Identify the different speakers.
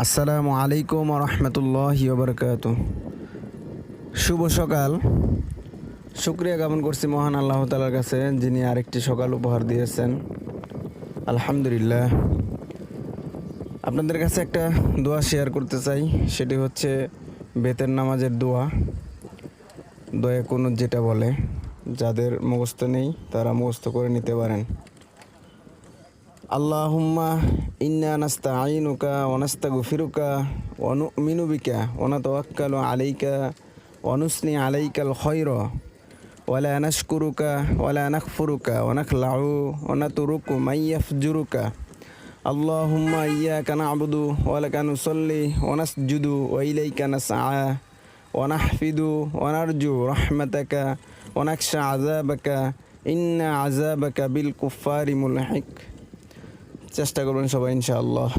Speaker 1: আসসালামু আলাইকুম রহমতুল্লাহি ওবরকাত। শুভ সকাল। শুক্রিয়া জ্ঞাপন করছি মহান আল্লাহ তাআলার কাছে, যিনি আরেকটি সকাল উপহার দিয়েছেন। আলহামদুলিল্লাহ। আপনাদের কাছে একটা দোয়া শেয়ার করতে চাই, সেটি হচ্ছে বেতের নামাজের দোয়া। দয়া কুনুত যেটা বলে, যাদের মুখস্থ নেই তারা মুখস্থ করে নিতে পারেন। আল্লাহুম্মা ইন্না নাস্তাঈনুকা ওয়া নাস্তাগফিরুকা ওয়া নু'মিনু বিকা ওয়া নাতাওয়াক্কালু আলাইকা ওয়া নুসনি আলাইকাল খায়রা ওয়া লা নাশকুরুকা ওয়া লা নাকফুরুকা ওয়া নাখলাউ ওয়া নাতরুকু মান ইয়াফজুরুকা। আল্লাহুম্মা ইয়্যাকা না'বুদু ওয়া লাকা নুসাল্লি ওয়া নাসজুদু ওয়া ইলাইকা নাসআ ওয়া নাহফিদু ওয়া নারজু রাহমাতাকা ওয়া নাখশা আযাবাকা ইন্না আযাবাকা বিল কুফফারি মুলহিক। চেষ্টা করবেন সবাই ইনশাআল্লাহ।